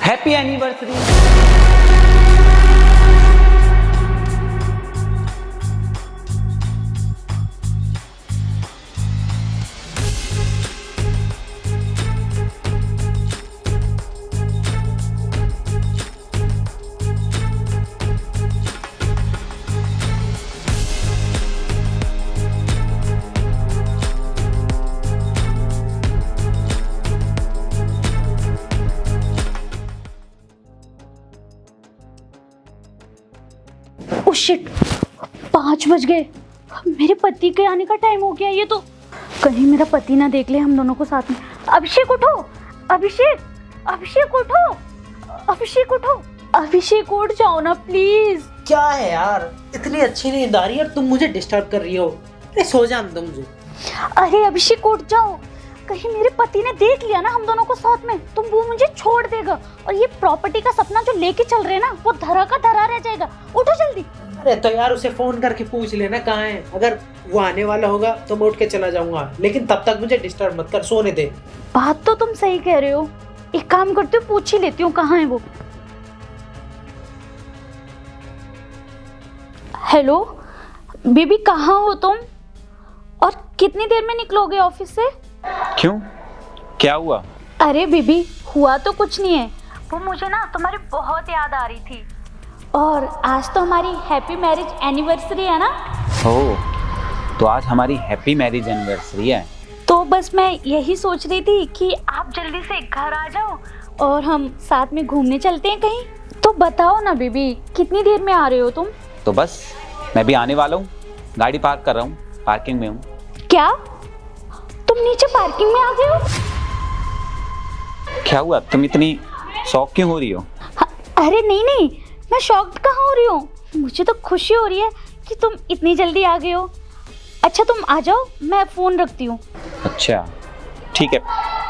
Happy anniversary. Oh shit, 5 बज गए। मेरे पति के आने का टाइम हो गया। ये तो कहीं मेरा पति ना देख ले हम दोनों को साथ में। अभिषेक उठो, अभिषेक, अभिषेक उठो, अभिषेक उठो, अभिषेक उठ जाओ ना प्लीज। क्या है यार, इतनी अच्छी नींद आ रही है और तुम मुझे डिस्टर्ब कर रही हो। अरे सो जान दो मुझे। अरे अभिषेक उठ जाओ, कहीं मेरे पति ने देख लिया ना हम दोनों को साथ में तो वो मुझे छोड़ देगा और ये प्रॉपर्टी का सपना जो लेके चल रहे हैं ना वो धरा का धरा रह जाएगा। उठो जल्दी। अरे तो यार उसे फोन करके पूछ लेना कहाँ है। अगर वो आने वाला होगा तो मैं उठ के चला जाऊंगा, लेकिन तब तक मुझे डिस्टर्ब मत कर, सोने दे। बात तो तुम सही कह रहे हो। एक काम करती हूँ, पूछ ही लेती हूँ कहाँ है वो। हेलो बेबी, कहाँ हो तुम और कितनी देर में निकलोगे ऑफिस से? क्यों, क्या हुआ? अरे बेबी, हुआ तो कुछ नहीं है, वो मुझे ना तुम्हारी बहुत याद आ रही थी और आज तो हमारी हैप्पी मैरिज एनिवर्सरी है ना। तो आज हमारी हैप्पी मैरिज एनिवर्सरी है। तो बस मैं यही सोच रही थी कि आप जल्दी से घर आ जाओ और हम साथ में घूमने चलते हैं कहीं। तो बताओ ना बेबी, कितनी देर में आ रहे हो तुम? तो बस मैं भी आने वाला हूँ, गाड़ी पार्क कर रहा हूँ, पार्किंग में हूँ। क्या तुम नीचे पार्किंग में आ गए हो? क्या हुआ, तुम इतनी शॉक क्यों हो रही हो? अरे नहीं नहीं, मैं शॉक्ड कहाँ हो रही हूँ, मुझे तो खुशी हो रही है कि तुम इतनी जल्दी आ गए हो। अच्छा तुम आ जाओ, मैं फ़ोन रखती हूँ। अच्छा ठीक है,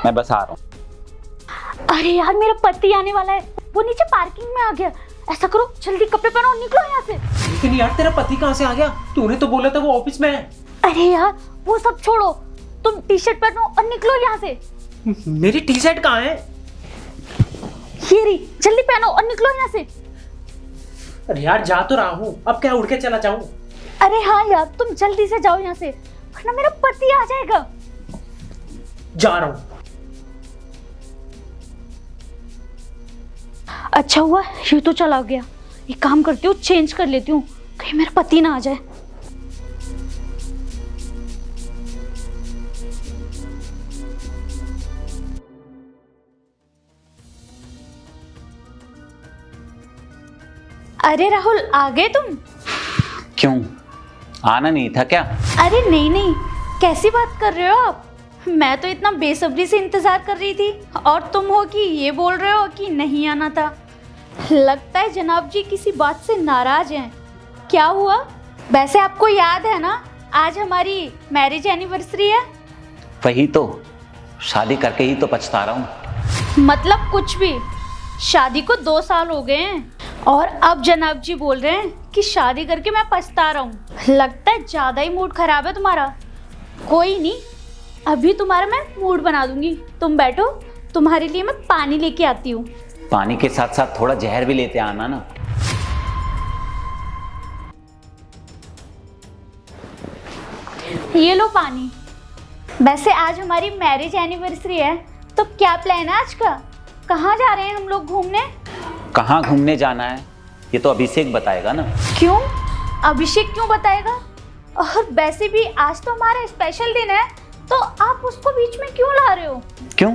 मैं बस आ रहा हूँ। अरे यार, मेरा पति आने वाला है, वो नीचे पार्किंग में आ गया। ऐसा करो, जल्दी कपड़े पहनो और निकलो यहाँ से। लेकिन यार तेरा पति कहाँ से आ गया? तूने तो बोला था वो ऑफिस में है। अरे यार वो सब छोड़ो, तुम टी शर्ट पहनो और निकलो यहाँ से। मेरी टी शर्ट कहाँ है? ये रही, जल्दी पहनो और निकलो यहाँ से। अरे यार जा तो रहा हूँ, अब क्या उड़ के चला जाऊँ? अरे हाँ यार, तुम जल्दी से जाओ यहाँ से वरना मेरा पति आ जाएगा। जा रहा हूँ। अच्छा हुआ ये तो चला गया। एक काम करती हूँ, चेंज कर लेती हूँ, कहीं मेरा पति ना आ जाए। अरे राहुल, आ गए तुम? क्यों, आना नहीं था क्या? अरे नहीं नहीं, कैसी बात कर रहे हो आप? मैं तो इतना बेसब्री से इंतजार कर रही थी और तुम हो कि ये बोल रहे हो कि नहीं आना था। लगता है जनाब जी किसी बात से नाराज हैं। क्या हुआ? वैसे आपको याद है ना, आज हमारी मैरिज एनिवर्सरी है। वही तो, शादी करके ही तो पछता रहा हूँ। मतलब कुछ भी, शादी को 2 साल हो गए हैं और अब जनाब जी बोल रहे हैं कि शादी करके मैं पछता रहा हूँ। लगता है ज़्यादा ही मूड खराब है तुम्हारा। कोई नहीं, अभी तुम्हारा मैं मूड बना दूंगी। तुम बैठो, तुम्हारे लिए मैं पानी लेके आती हूँ। पानी के साथ साथ थोड़ा जहर भी लेते आना ना। ये लो पानी। वैसे आज हमारी मैरिज एनिवर्सरी है, तो क्या प्लान है आज का? कहाँ जा रहे हैं हम लोग घूमने? कहाँ घूमने जाना है ये तो अभिषेक बताएगा ना। क्यों, अभिषेक क्यों बताएगा? और वैसे भी आज तो हमारा स्पेशल दिन है, तो आप उसको बीच में क्यों ला रहे हो? क्यों,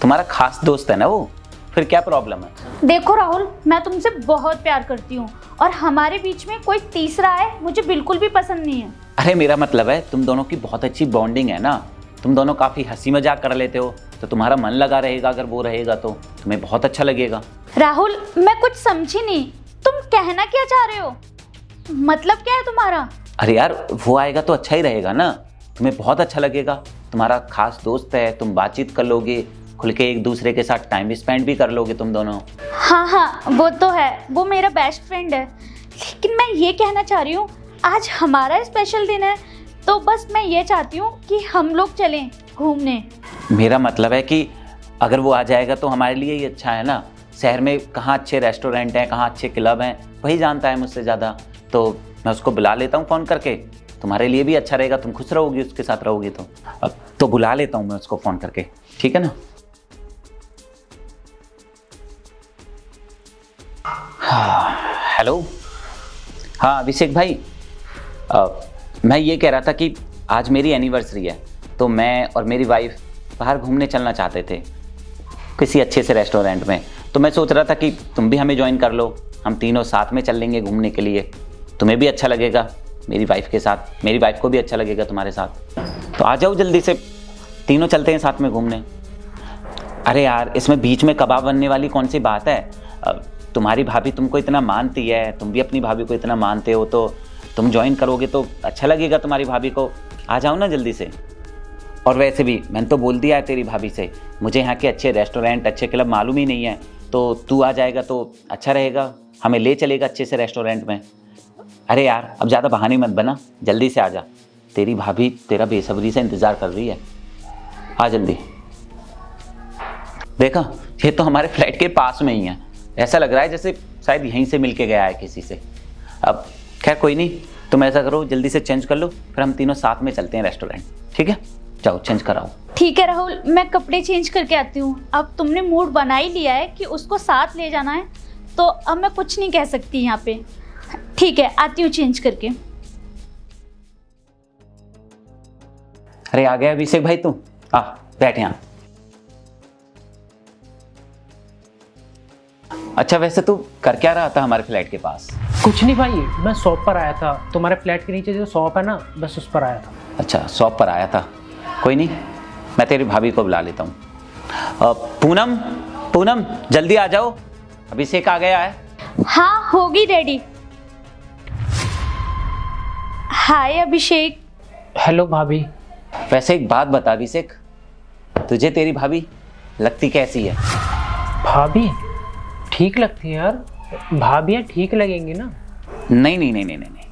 तुम्हारा खास दोस्त है ना वो, फिर क्या प्रॉब्लम है? देखो राहुल, मैं तुमसे बहुत प्यार करती हूँ और हमारे बीच में कोई तीसरा है मुझे बिल्कुल भी पसंद नहीं है। अरे मेरा मतलब है तुम दोनों की बहुत अच्छी बॉन्डिंग है ना, तुम दोनों काफी हंसी मजाक कर लेते हो, तो तुम्हारा मन लगा रहेगा। अगर वो रहेगा तो तुम्हें बहुत अच्छा लगेगा। राहुल, मैं कुछ समझी नहीं, तुम कहना क्या चाह रहे हो? मतलब क्या है तुम्हारा? अरे यार वो आएगा तो अच्छा ही रहेगा ना, तुम्हें बहुत अच्छा लगेगा। तुम्हारा खास दोस्त है, तुम बातचीत कर लोगे, खुल के एक दूसरे के साथ टाइम स्पेंड भी कर लोगे तुम दोनों। हाँ हाँ वो तो है, वो मेरा बेस्ट फ्रेंड है। लेकिन मैं ये कहना चाह रही हूँ, आज हमारा स्पेशल दिन है, तो बस मैं ये चाहती हूँ कि हम लोग चलें घूमने। मेरा मतलब है कि अगर वो आ जाएगा तो हमारे लिए ही अच्छा है ना, शहर में कहाँ अच्छे रेस्टोरेंट हैं, कहाँ अच्छे क्लब हैं, वही जानता है मुझसे ज़्यादा। तो मैं उसको बुला लेता हूँ फ़ोन करके, तुम्हारे लिए भी अच्छा रहेगा, तुम खुश रहोगी उसके साथ रहोगी तो। अब तो बुला लेता हूँ मैं उसको फ़ोन करके, ठीक है ना। हेलो, हाँ अभिषेक भाई, मैं ये कह रहा था कि आज मेरी एनिवर्सरी है, तो मैं और मेरी वाइफ बाहर घूमने चलना चाहते थे किसी अच्छे से रेस्टोरेंट में। तो मैं सोच रहा था कि तुम भी हमें ज्वाइन कर लो, हम तीनों साथ में चल लेंगे घूमने के लिए, तुम्हें भी अच्छा लगेगा मेरी वाइफ के साथ, मेरी वाइफ को भी अच्छा लगेगा तुम्हारे साथ। तो आ जाओ जल्दी से, तीनों चलते हैं साथ में घूमने। अरे यार, इसमें बीच में कबाब बनने वाली कौन सी बात है। तुम्हारी भाभी तुमको इतना मानती है, तुम भी अपनी भाभी को इतना मानते हो, तो तुम ज्वाइन करोगे तो अच्छा लगेगा तुम्हारी भाभी को। आ जाओ ना जल्दी से। और वैसे भी मैंने तो बोल दिया है तेरी भाभी से, मुझे यहाँ के अच्छे रेस्टोरेंट, अच्छे क्लब मालूम ही नहीं है, तो तू आ जाएगा तो अच्छा रहेगा, हमें ले चलेगा अच्छे से रेस्टोरेंट में। अरे यार, अब ज़्यादा बहाने मत बना, जल्दी से आ जा, तेरी भाभी तेरा बेसब्री से इंतज़ार कर रही है, आ जल्दी। देखा, ये तो हमारे फ्लैट के पास में ही है, ऐसा लग रहा है जैसे शायद यहीं से मिल के गया है किसी से। अब खैर कोई नहीं, तुम ऐसा करो जल्दी से चेंज कर लो, फिर हम तीनों साथ में चलते हैं रेस्टोरेंट, ठीक है। जाओ चेंज कराओ। ठीक है राहुल, मैं कपड़े चेंज करके आती हूँ। अब तुमने मूड बना ही लिया है कि उसको साथ ले जाना है, तो अब मैं कुछ नहीं कह सकती यहाँ पे। ठीक है, आती हूँ चेंज करके। अरे आ गया अभिषेक भाई, तू आ बैठ यहाँ। अच्छा, वैसे तू कर क्या रहा था हमारे फ्लैट के पास? कुछ नहीं भाई, मैं शॉप पर आया था, तुम्हारे फ्लैट के नीचे जो शॉप है ना, बस उस पर आया था। अच्छा, शॉप पर आया था, कोई नहीं, मैं तेरी भाभी को बुला लेता हूँ। पूनम, पूनम जल्दी आ जाओ, अभिषेक आ गया है। हाँ, होगी रेडी। हाय अभिषेक। हेलो भाभी। वैसे एक बात बता अभिषेक, तुझे तेरी भाभी लगती कैसी है? भाभी ठीक लगती है यार, भाभियाँ ठीक लगेंगी ना। नहीं नहीं नहीं नहीं नहीं नहीं,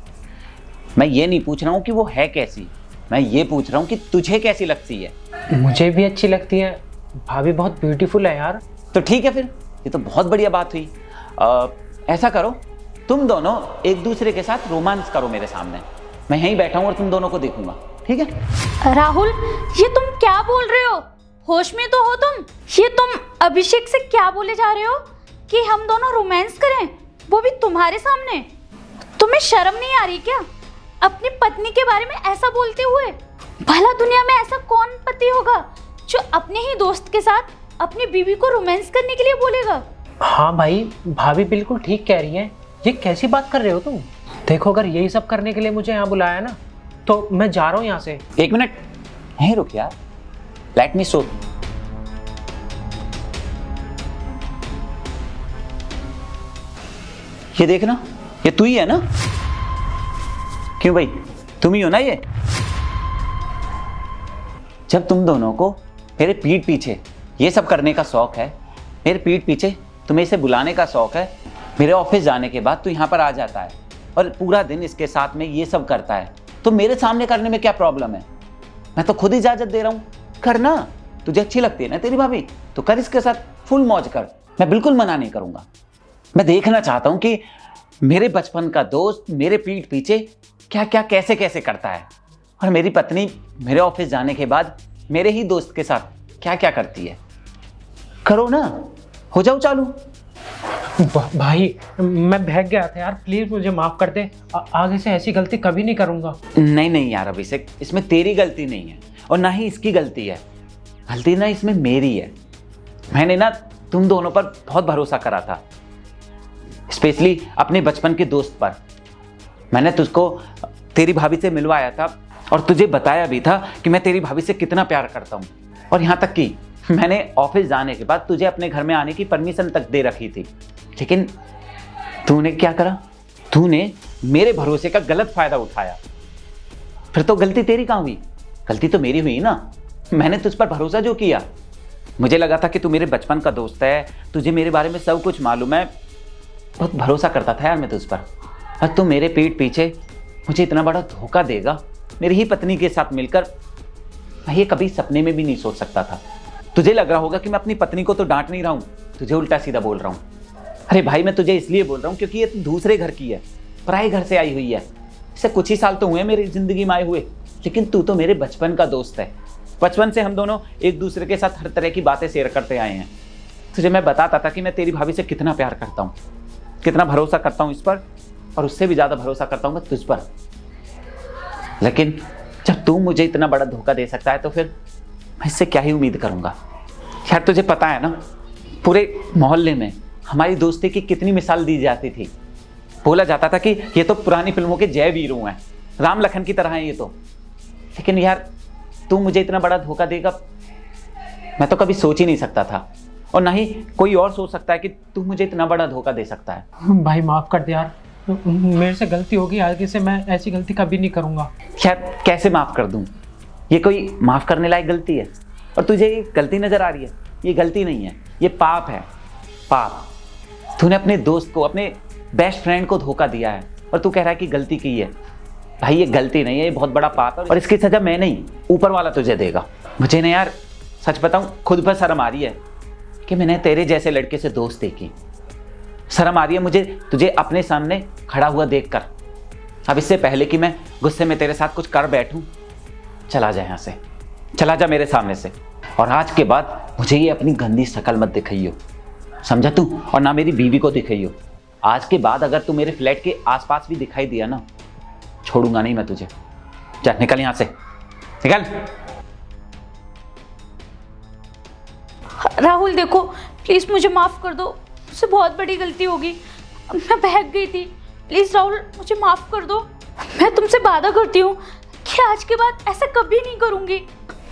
मैं ये नहीं पूछ रहा हूँ कि वो है कैसी, मैं ये पूछ रहा हूँ कि तुझे कैसी लगती है। मुझे भी अच्छी लगती है, भाभी बहुत ब्यूटीफुल है यार। तो ठीक है फिर, ये तो बहुत बढ़िया बात हुई। ऐसा करो, तुम दोनों एक दूसरे के साथ रोमांस करो मेरे सामने, मैं यहीं बैठा हूँ और तुम दोनों को देखूंगा, ठीक है। राहुल, ये तुम क्या बोल रहे हो? होश में तो हो तुम? ये तुम अभिषेक से क्या बोले जा रहे हो कि हम दोनों रोमांस करें, वो भी तुम्हारे सामने? तुम्हें शर्म नहीं आ रही क्या अपनी पत्नी के बारे में ऐसा बोलते हुए? भला दुनिया में ऐसा कौन पति होगा जो अपने ही दोस्त के साथ अपनी बीवी को रोमांस करने के लिए बोलेगा? हाँ भाई, भाभी बिल्कुल ठीक कह रही है, ये कैसी बात कर रहे हो तुम? देखो, अगर यही सब करने के लिए मुझे यहाँ बुलाया ना, तो मैं जा रहा हूँ यहाँ से। एक मिनट यहीं रुक यार, लेट मी शो। ये देखना, ये तू ही है ना? क्यों भाई, तुम ही हो ना ये? जब तुम दोनों को मेरे पीठ पीछे ये सब करने का शौक है, मेरे पीठ पीछे तुम्हें इसे बुलाने का शौक है, मेरे ऑफिस जाने के बाद तू यहाँ पर आ जाता है और पूरा दिन इसके साथ में ये सब करता है, तो मेरे सामने करने में क्या प्रॉब्लम है? मैं तो खुद इजाजत दे रहा हूँ, करना। तुझे अच्छी लगती है ना तेरी भाभी, तो कर इसके साथ, फुल मौज कर, मैं बिल्कुल मना नहीं करूँगा। मैं देखना चाहता हूँ कि मेरे बचपन का दोस्त मेरे पीठ पीछे क्या क्या कैसे कैसे करता है, और मेरी पत्नी मेरे ऑफिस जाने के बाद मेरे ही दोस्त के साथ क्या क्या करती है। करो ना, हो जाओ चालू। भाई मैं बहक गया था यार, प्लीज मुझे माफ कर दे, आगे से ऐसी गलती कभी नहीं करूंगा। नहीं नहीं यार अभिषेक, इसमें तेरी गलती नहीं है और ना ही इसकी गलती है, गलती ना इसमें मेरी है। मैंने ना तुम दोनों पर बहुत भरोसा करा था, स्पेशली अपने बचपन के दोस्त पर। मैंने तुझको तेरी भाभी से मिलवाया था और तुझे बताया भी था कि मैं तेरी भाभी से कितना प्यार करता हूँ, और यहाँ तक कि मैंने ऑफिस जाने के बाद तुझे अपने घर में आने की परमिशन तक दे रखी थी। लेकिन तूने क्या करा? तूने मेरे भरोसे का गलत फायदा उठाया। फिर तो गलती तेरी कहाँ हुई? गलती तो मेरी हुई ना। मैंने तुझ पर भरोसा जो किया, मुझे लगा था कि तू मेरे बचपन का दोस्त है, तुझे मेरे बारे में सब कुछ मालूम है, बहुत भरोसा करता था यार मैं तुझ पर। और तू मेरे पीठ पीछे मुझे इतना बड़ा धोखा देगा मेरी ही पत्नी के साथ मिलकर, मैं ये कभी सपने में भी नहीं सोच सकता था। तुझे लग रहा होगा कि मैं अपनी पत्नी को तो डांट नहीं रहा हूँ, तुझे उल्टा सीधा बोल रहा हूँ। अरे भाई मैं तुझे इसलिए बोल रहा हूँ क्योंकि ये तो दूसरे घर की है, पराए घर से आई हुई है। इससे कुछ ही साल तो हुए मेरी ज़िंदगी में आए हुए, लेकिन तू तो मेरे बचपन का दोस्त है। बचपन से हम दोनों एक दूसरे के साथ हर तरह की बातें शेयर करते आए हैं। तुझे मैं बताता था कि मैं तेरी भाभी से कितना प्यार करता हूँ, कितना भरोसा करता हूँ इस पर, और उससे भी ज़्यादा भरोसा करता हूँ मैं तुझ पर। लेकिन जब तू मुझे इतना बड़ा धोखा दे सकता है तो फिर मैं इससे क्या ही उम्मीद करूँगा। यार तुझे पता है ना, पूरे मोहल्ले में हमारी दोस्ती की कितनी मिसाल दी जाती थी। बोला जाता था कि ये तो पुरानी फिल्मों के जय वीरू हैं, राम लखन की तरह हैं ये तो। लेकिन यार तू मुझे इतना बड़ा धोखा देगा मैं तो कभी सोच ही नहीं सकता था, और ना ही कोई और सोच सकता है कि तू मुझे इतना बड़ा धोखा दे सकता है। भाई माफ़ कर दे यार, मेरे से गलती होगी, आगे से मैं ऐसी गलती कभी नहीं करूँगा। यार कैसे माफ़ कर दूँ, ये कोई माफ़ करने लायक गलती है? और तुझे ये गलती नज़र आ रही है? ये गलती नहीं है, ये पाप है, पाप। तूने अपने दोस्त को, अपने बेस्ट फ्रेंड को धोखा दिया है और तू कह रहा है कि गलती की है। भाई ये गलती नहीं है, ये बहुत बड़ा पाप है, और इसकी सज़ा मैं नहीं, ऊपर वाला तुझे देगा। मुझे ना यार सच बताऊँ खुद पर शर्म आ रही है कि मैंने तेरे जैसे लड़के से दोस्त देखी। शर्म आ रही है मुझे तुझे अपने सामने खड़ा हुआ देखकर। अब इससे पहले कि मैं गुस्से में तेरे साथ कुछ कर बैठूं, चला जा यहाँ से, चला जा मेरे सामने से। और आज के बाद मुझे ये अपनी गंदी शक्ल मत दिखाइयो, समझा तू? और ना मेरी बीवी को दिखाइयो। आज के बाद अगर तू मेरे फ्लैट के आसपास भी दिखाई दिया ना, छोड़ूंगा नहीं मैं तुझे। जा निकल यहाँ से, निकल। राहुल देखो, प्लीज़ मुझे माफ़ कर दो, मुझसे बहुत बड़ी गलती होगी, मैं बहक गई थी। प्लीज़ राहुल मुझे माफ़ कर दो, मैं तुमसे वादा करती हूँ कि आज के बाद ऐसा कभी नहीं करूँगी।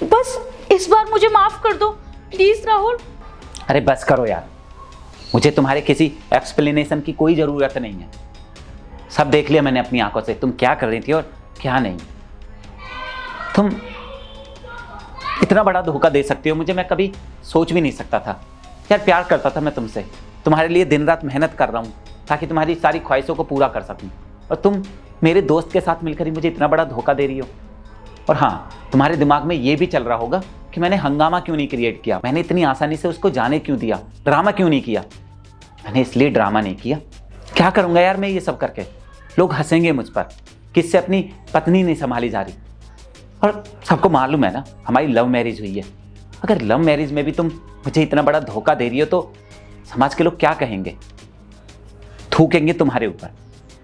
बस इस बार मुझे माफ़ कर दो प्लीज़ राहुल। अरे बस करो यार, मुझे तुम्हारे किसी एक्सप्लेनेशन की कोई ज़रूरत नहीं है। सब देख लिया मैंने अपनी आंखों से, तुम क्या कर रही थी और क्या नहीं। तुम इतना बड़ा धोखा दे सकती हो मुझे, मैं कभी सोच भी नहीं सकता था। यार प्यार करता था मैं तुमसे, तुम्हारे लिए दिन रात मेहनत कर रहा हूँ ताकि तुम्हारी सारी ख्वाहिशों को पूरा कर सकूँ, और तुम मेरे दोस्त के साथ मिलकर ही मुझे इतना बड़ा धोखा दे रही हो। और हाँ, तुम्हारे दिमाग में ये भी चल रहा होगा कि मैंने हंगामा क्यों नहीं क्रिएट किया, मैंने इतनी आसानी से उसको जाने क्यों दिया, ड्रामा क्यों नहीं किया। मैंने इसलिए ड्रामा नहीं किया। क्या करूँगा यार मैं ये सब करके, लोग हंसेंगे मुझ पर कि इससे अपनी पत्नी नहीं संभाली जा रही। और सबको मालूम है ना हमारी लव मैरिज हुई है। अगर लव मैरिज में भी तुम मुझे इतना बड़ा धोखा दे रही हो तो समाज के लोग क्या कहेंगे, थूकेंगे तुम्हारे ऊपर।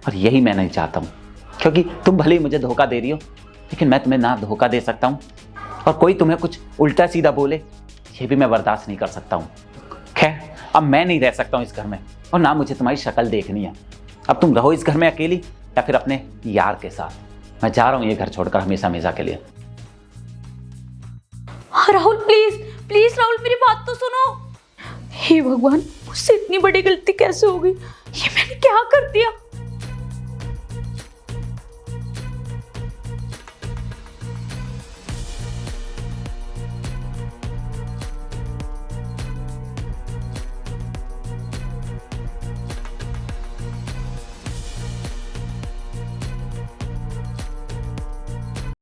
और यही मैं नहीं चाहता हूँ, क्योंकि तुम भले ही मुझे धोखा दे रही हो, लेकिन मैं तुम्हें ना धोखा दे सकता हूँ, और कोई तुम्हें कुछ उल्टा सीधा बोले ये भी मैं बर्दाश्त नहीं कर सकता हूँ। खैर अब मैं नहीं रह सकता हूँ इस घर में, और ना मुझे तुम्हारी शक्ल देखनी है। अब तुम रहो इस घर में अकेली या फिर अपने यार के साथ। मैं जा रहा हूँ ये घर छोड़कर हमेशा हमेशा के लिए। राहुल प्लीज प्लीज राहुल मेरी बात तो सुनो। हे भगवान, मुझसे इतनी बड़ी गलती कैसे हो गई, ये मैंने क्या कर दिया।